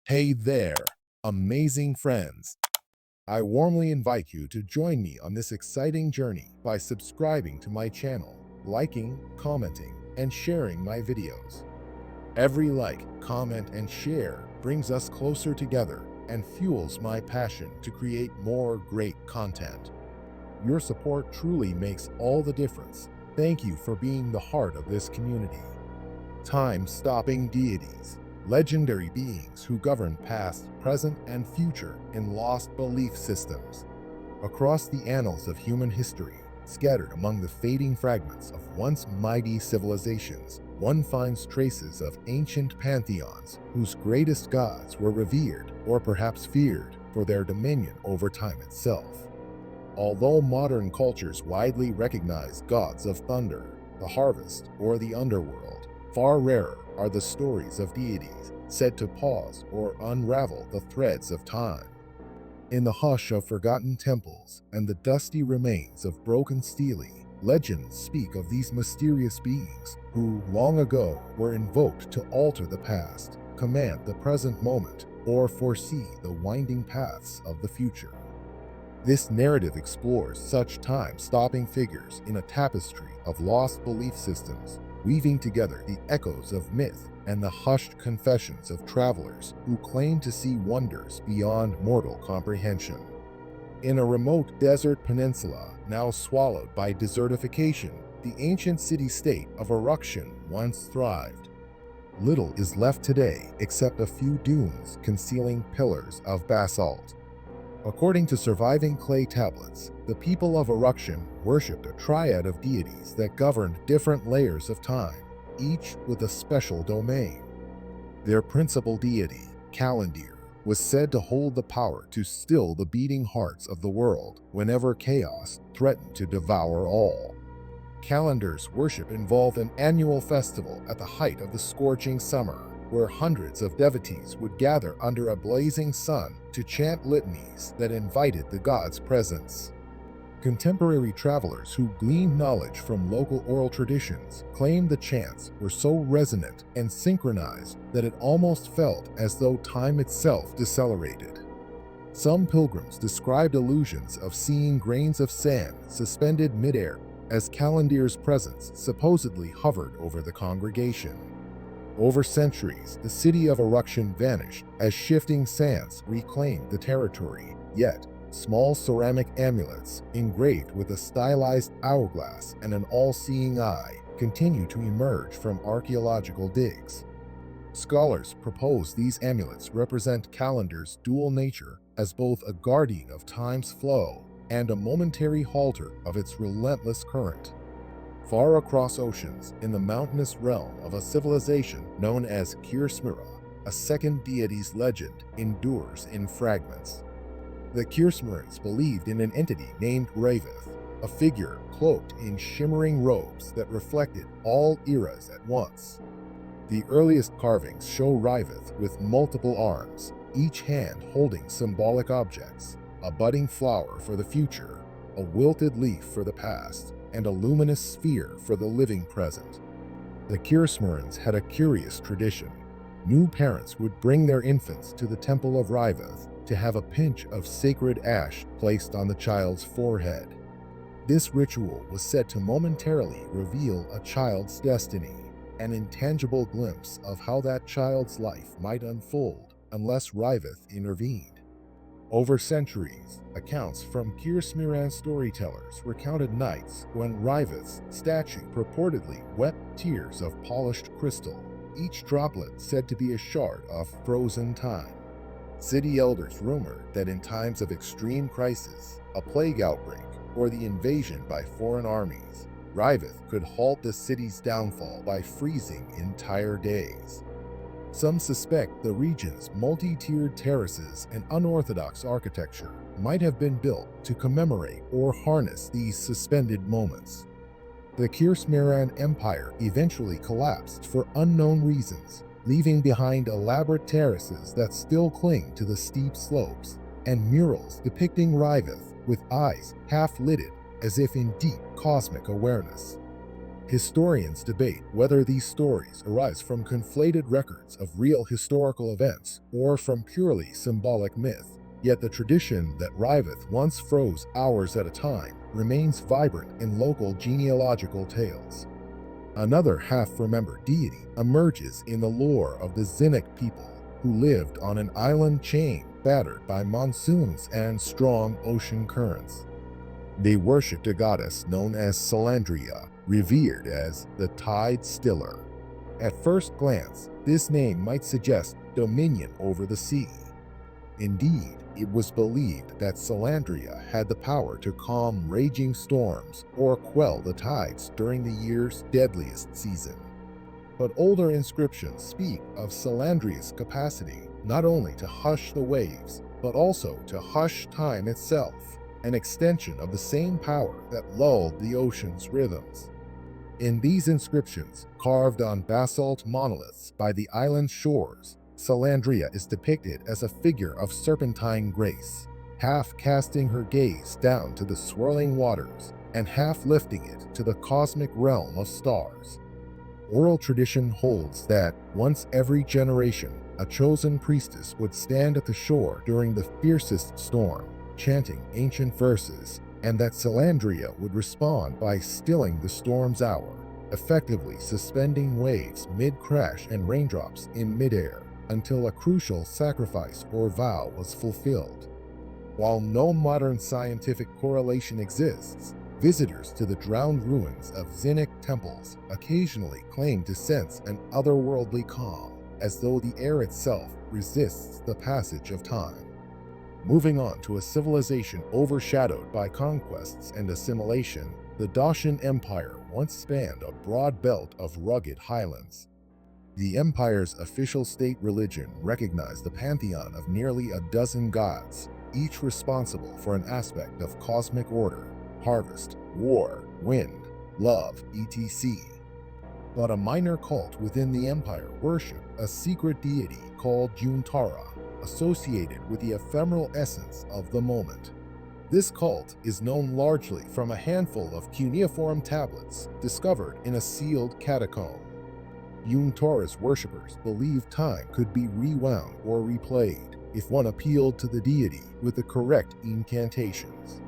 Hey there, amazing friends. I warmly invite you to join me on this exciting journey by subscribing to my channel, liking, commenting, and sharing my videos. Every like, comment, and share brings us closer together and fuels my passion to create more great content. Your support truly makes all the difference. Thank you for being the heart of this community. Time-stopping deities, legendary beings who govern past, present, and future in lost belief systems. Across the annals of human history, scattered among the fading fragments of once mighty civilizations, one finds traces of ancient pantheons whose greatest gods were revered or perhaps feared for their dominion over time itself. Although modern cultures widely recognize gods of thunder, the harvest, or the underworld, far rarer are the stories of deities said to pause or unravel the threads of time. In the hush of forgotten temples and the dusty remains of broken stelae, legends speak of these mysterious beings who, long ago, were invoked to alter the past, command the present moment, or foresee the winding paths of the future. This narrative explores such time-stopping figures in a tapestry of lost belief systems, weaving together the echoes of myth and the hushed confessions of travelers who claim to see wonders beyond mortal comprehension. In a remote desert peninsula now swallowed by desertification, the ancient city-state of Arukshan once thrived. Little is left today except a few dunes concealing pillars of basalt. According to surviving clay tablets, the people of Arukshan worshipped a triad of deities that governed different layers of time, each with a special domain. Their principal deity, Kalandir, was said to hold the power to still the beating hearts of the world whenever chaos threatened to devour all. Kalandir's worship involved an annual festival at the height of the scorching summer, where hundreds of devotees would gather under a blazing sun to chant litanies that invited the god's presence. Contemporary travelers who gleaned knowledge from local oral traditions claimed the chants were so resonant and synchronized that it almost felt as though time itself decelerated. Some pilgrims described illusions of seeing grains of sand suspended midair as Kalandir's presence supposedly hovered over the congregation. Over centuries, the city of Arukshan vanished as shifting sands reclaimed the territory, yet small ceramic amulets engraved with a stylized hourglass and an all-seeing eye continue to emerge from archaeological digs. Scholars propose these amulets represent Kalandir's dual nature as both a guardian of time's flow and a momentary halter of its relentless current. Far across oceans, in the mountainous realm of a civilization known as Kirsmira, a second deity's legend endures in fragments. The Kirsmirans believed in an entity named Raveth, a figure cloaked in shimmering robes that reflected all eras at once. The earliest carvings show Raveth with multiple arms, each hand holding symbolic objects: a budding flower for the future, a wilted leaf for the past, and a luminous sphere for the living present. The Kirsmirans had a curious tradition. New parents would bring their infants to the temple of Raveth to have a pinch of sacred ash placed on the child's forehead. This ritual was said to momentarily reveal a child's destiny, an intangible glimpse of how that child's life might unfold unless Raveth intervened. Over centuries, accounts from Kirsmiran storytellers recounted nights when Raveth's statue purportedly wept tears of polished crystal, each droplet said to be a shard of frozen time. City elders rumored that in times of extreme crisis, a plague outbreak, or the invasion by foreign armies, Raveth could halt the city's downfall by freezing entire days. Some suspect the region's multi-tiered terraces and unorthodox architecture might have been built to commemorate or harness these suspended moments. The Kirsmiran Empire eventually collapsed for unknown reasons, leaving behind elaborate terraces that still cling to the steep slopes, and murals depicting Raveth with eyes half-lidded as if in deep cosmic awareness. Historians debate whether these stories arise from conflated records of real historical events or from purely symbolic myth. Yet the tradition that Riveth once froze hours at a time remains vibrant in local genealogical tales. Another half-remembered deity emerges in the lore of the Zinnik people, who lived on an island chain battered by monsoons and strong ocean currents. They worshipped a goddess known as Salandria, revered as the Tide Stiller. At first glance, this name might suggest dominion over the sea. Indeed, it was believed that Salandria had the power to calm raging storms or quell the tides during the year's deadliest season. But older inscriptions speak of Salandria's capacity not only to hush the waves, but also to hush time itself, an extension of the same power that lulled the ocean's rhythms. In these inscriptions, carved on basalt monoliths by the island's shores, Salandria is depicted as a figure of serpentine grace, half casting her gaze down to the swirling waters and half lifting it to the cosmic realm of stars. Oral tradition holds that once every generation, a chosen priestess would stand at the shore during the fiercest storm, chanting ancient verses, and that Salandria would respond by stilling the storm's hour, effectively suspending waves mid-crash and raindrops in midair, until a crucial sacrifice or vow was fulfilled. While no modern scientific correlation exists, visitors to the drowned ruins of Zinnik temples occasionally claim to sense an otherworldly calm, as though the air itself resists the passage of time. Moving on to a civilization overshadowed by conquests and assimilation, the Dacian Empire once spanned a broad belt of rugged highlands. The empire's official state religion recognized the pantheon of nearly a dozen gods, each responsible for an aspect of cosmic order, harvest, war, wind, love, etc. But a minor cult within the empire worshipped a secret deity called Yuntara, associated with the ephemeral essence of the moment. This cult is known largely from a handful of cuneiform tablets discovered in a sealed catacomb. Yuntara's worshippers believed time could be rewound or replayed if one appealed to the deity with the correct incantations.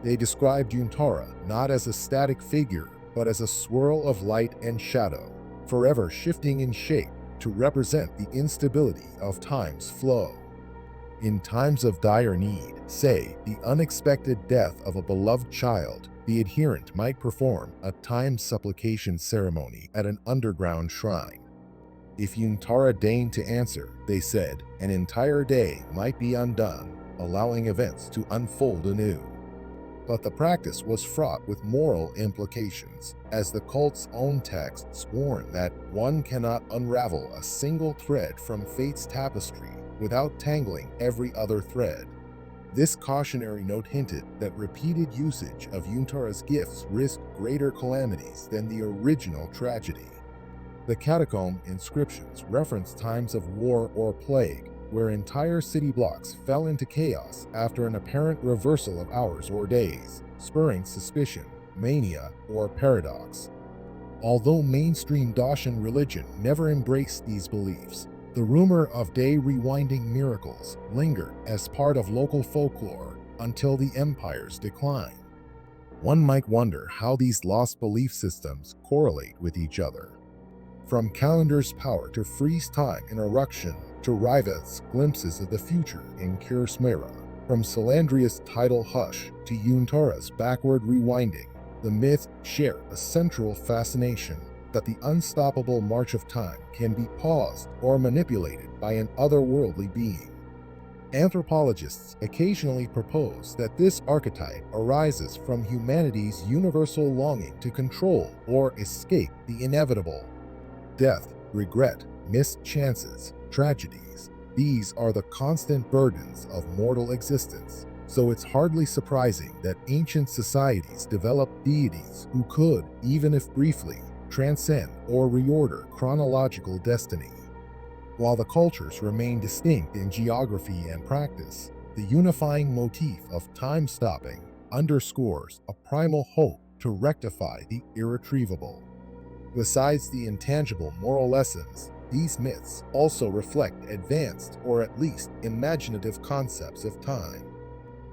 They described Yuntara not as a static figure, but as a swirl of light and shadow, forever shifting in shape to represent the instability of time's flow. In times of dire need, say the unexpected death of a beloved child, the adherent might perform a time supplication ceremony at an underground shrine. If Yuntara deigned to answer, they said, an entire day might be undone, allowing events to unfold anew. But the practice was fraught with moral implications, as the cult's own texts warn that one cannot unravel a single thread from fate's tapestry without tangling every other thread. This cautionary note hinted that repeated usage of Yuntara's gifts risked greater calamities than the original tragedy. The catacomb inscriptions reference times of war or plague, where entire city blocks fell into chaos after an apparent reversal of hours or days, spurring suspicion, mania, or paradox. Although mainstream Dacian religion never embraced these beliefs, the rumor of day rewinding miracles lingered as part of local folklore until the empire's decline. One might wonder how these lost belief systems correlate with each other. From Kalandir's power to freeze time in Arukshan to Riveth's glimpses of the future in Kirsmera, from Salandria's tidal hush to Yuntara's backward rewinding, the myths share a central fascination that the unstoppable march of time can be paused or manipulated by an otherworldly being. Anthropologists occasionally propose that this archetype arises from humanity's universal longing to control or escape the inevitable. Death, regret, missed chances, tragedies, these are the constant burdens of mortal existence, so it's hardly surprising that ancient societies developed deities who could, even if briefly, transcend or reorder chronological destiny. While the cultures remain distinct in geography and practice, the unifying motif of time stopping underscores a primal hope to rectify the irretrievable. Besides the intangible moral lessons, these myths also reflect advanced or at least imaginative concepts of time.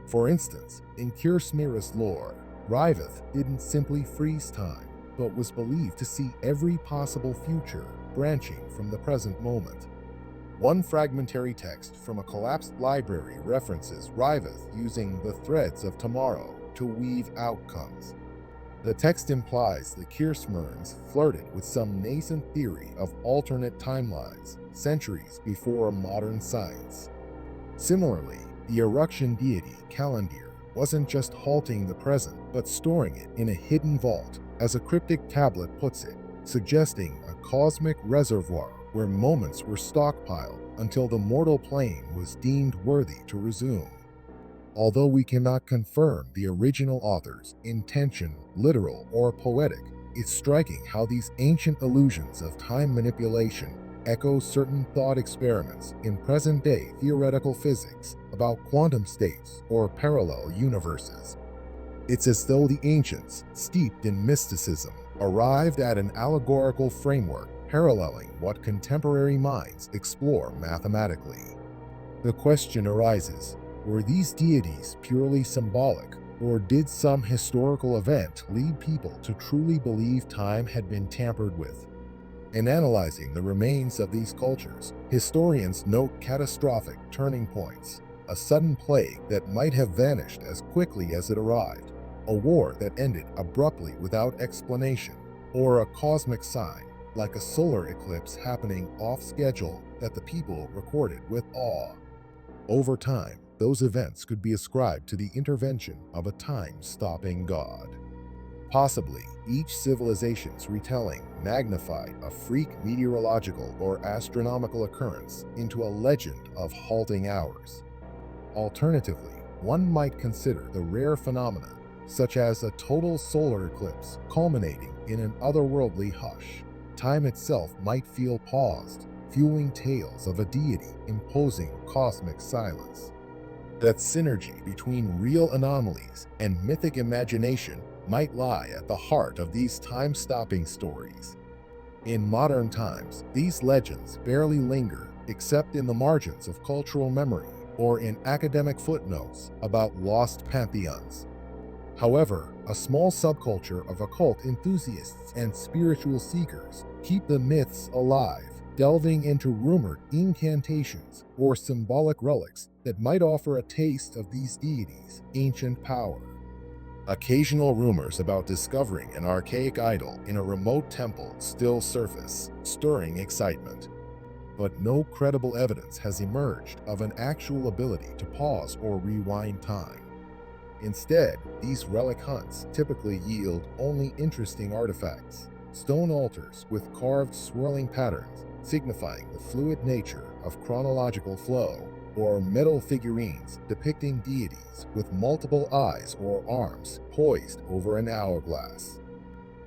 For instance, in Kyrsmira's lore, Riveth didn't simply freeze time, but was believed to see every possible future branching from the present moment. One fragmentary text from a collapsed library references Riveth using the threads of tomorrow to weave outcomes. The text implies the Kyrsmirans flirted with some nascent theory of alternate timelines centuries before modern science. Similarly, the Arukshan deity Kalandir wasn't just halting the present, but storing it in a hidden vault, as a cryptic tablet puts it, suggesting a cosmic reservoir where moments were stockpiled until the mortal plane was deemed worthy to resume. Although we cannot confirm the original author's intention, literal or poetic, it's striking how these ancient illusions of time manipulation echo certain thought experiments in present-day theoretical physics about quantum states or parallel universes. It's as though the ancients, steeped in mysticism, arrived at an allegorical framework paralleling what contemporary minds explore mathematically. The question arises, were these deities purely symbolic, or did some historical event lead people to truly believe time had been tampered with? In analyzing the remains of these cultures, historians note catastrophic turning points, a sudden plague that might have vanished as quickly as it arrived, a war that ended abruptly without explanation, or a cosmic sign, like a solar eclipse happening off schedule, that the people recorded with awe. Over time, those events could be ascribed to the intervention of a time-stopping god. Possibly, each civilization's retelling magnified a freak meteorological or astronomical occurrence into a legend of halting hours. Alternatively, one might consider the rare phenomena, such as a total solar eclipse culminating in an otherworldly hush. Time itself might feel paused, fueling tales of a deity imposing cosmic silence. That synergy between real anomalies and mythic imagination might lie at the heart of these time-stopping stories. In modern times, these legends barely linger except in the margins of cultural memory or in academic footnotes about lost pantheons. However, a small subculture of occult enthusiasts and spiritual seekers keep the myths alive, delving into rumored incantations or symbolic relics that might offer a taste of these deities' ancient power. Occasional rumors about discovering an archaic idol in a remote temple still surface, stirring excitement. But no credible evidence has emerged of an actual ability to pause or rewind time. Instead, these relic hunts typically yield only interesting artifacts, stone altars with carved swirling patterns signifying the fluid nature of chronological flow, or metal figurines depicting deities with multiple eyes or arms poised over an hourglass.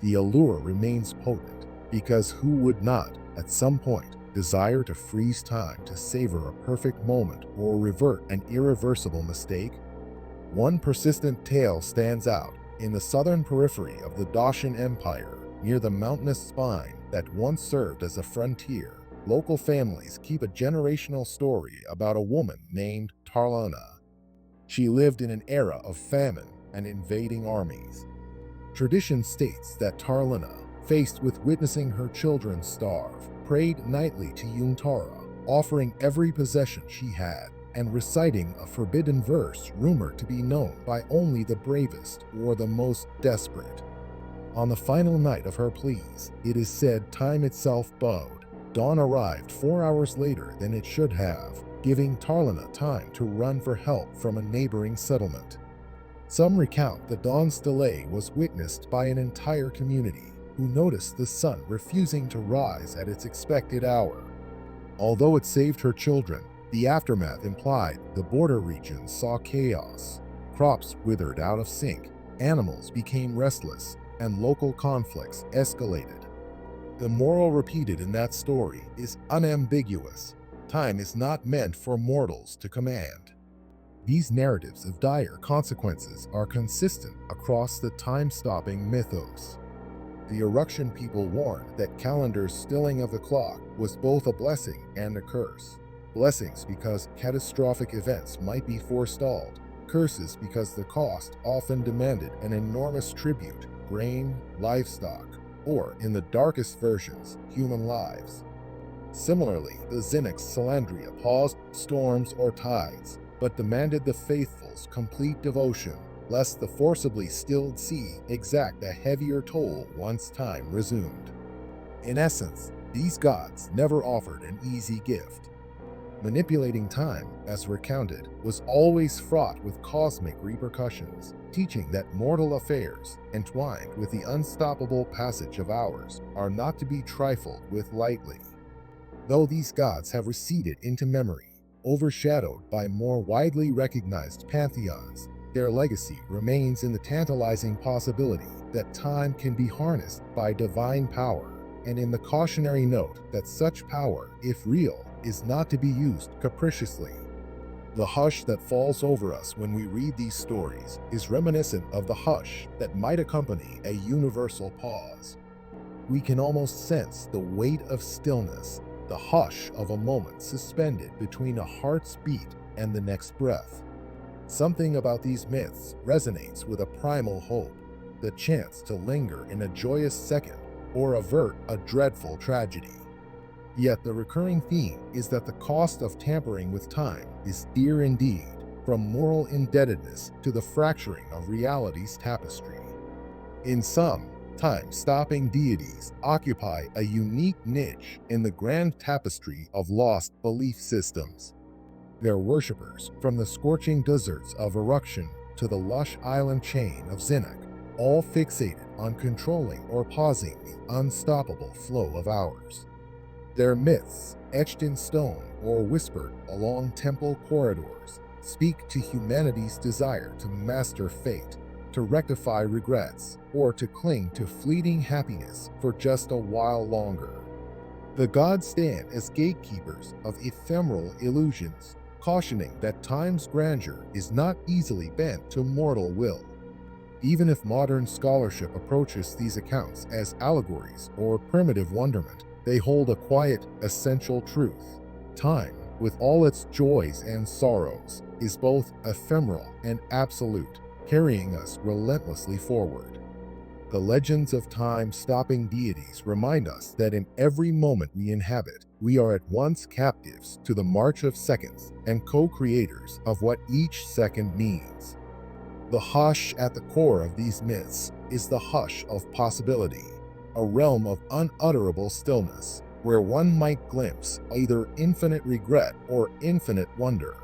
The allure remains potent because who would not, at some point, desire to freeze time to savor a perfect moment or revert an irreversible mistake? One persistent tale stands out in the southern periphery of the Dacian Empire, near the mountainous spine that once served as a frontier. Local families keep a generational story about a woman named Tarlana. She lived in an era of famine and invading armies. Tradition states that Tarlana, faced with witnessing her children starve, prayed nightly to Yuntara, offering every possession she had and reciting a forbidden verse rumored to be known by only the bravest or the most desperate. On the final night of her pleas, it is said time itself bowed. Dawn arrived 4 hours later than it should have, giving Tarlana time to run for help from a neighboring settlement. Some recount the dawn's delay was witnessed by an entire community, who noticed the sun refusing to rise at its expected hour. Although it saved her children, the aftermath implied the border region saw chaos. Crops withered out of sync, animals became restless, and local conflicts escalated. The moral repeated in that story is unambiguous. Time is not meant for mortals to command. These narratives of dire consequences are consistent across the time-stopping mythos. the Arukshan people warned that Kalandir's stilling of the clock was both a blessing and a curse. Blessings because catastrophic events might be forestalled, curses because the cost often demanded an enormous tribute, grain, livestock, or, in the darkest versions, human lives. Similarly, the Zynics Salandria paused storms or tides, but demanded the faithful's complete devotion, lest the forcibly stilled sea exact a heavier toll once time resumed. In essence, these gods never offered an easy gift. Manipulating time, as recounted, was always fraught with cosmic repercussions, teaching that mortal affairs, entwined with the unstoppable passage of hours, are not to be trifled with lightly. Though these gods have receded into memory, overshadowed by more widely recognized pantheons, their legacy remains in the tantalizing possibility that time can be harnessed by divine power, and in the cautionary note that such power, if real, is not to be used capriciously. The hush that falls over us when we read these stories is reminiscent of the hush that might accompany a universal pause. We can almost sense the weight of stillness, the hush of a moment suspended between a heart's beat and the next breath. Something about these myths resonates with a primal hope, the chance to linger in a joyous second or avert a dreadful tragedy. Yet the recurring theme is that the cost of tampering with time is dear indeed, from moral indebtedness to the fracturing of reality's tapestry. In sum, time-stopping deities occupy a unique niche in the grand tapestry of lost belief systems. Their worshippers, from the scorching deserts of Arukshan to the lush island chain of Zynic, all fixated on controlling or pausing the unstoppable flow of hours. Their myths, etched in stone or whispered along temple corridors, speak to humanity's desire to master fate, to rectify regrets, or to cling to fleeting happiness for just a while longer. The gods stand as gatekeepers of ephemeral illusions, cautioning that time's grandeur is not easily bent to mortal will. Even if modern scholarship approaches these accounts as allegories or primitive wonderment, they hold a quiet, essential truth. Time, with all its joys and sorrows, is both ephemeral and absolute, carrying us relentlessly forward. The legends of time-stopping deities remind us that in every moment we inhabit, we are at once captives to the march of seconds and co-creators of what each second means. The hush at the core of these myths is the hush of possibility, a realm of unutterable stillness, where one might glimpse either infinite regret or infinite wonder,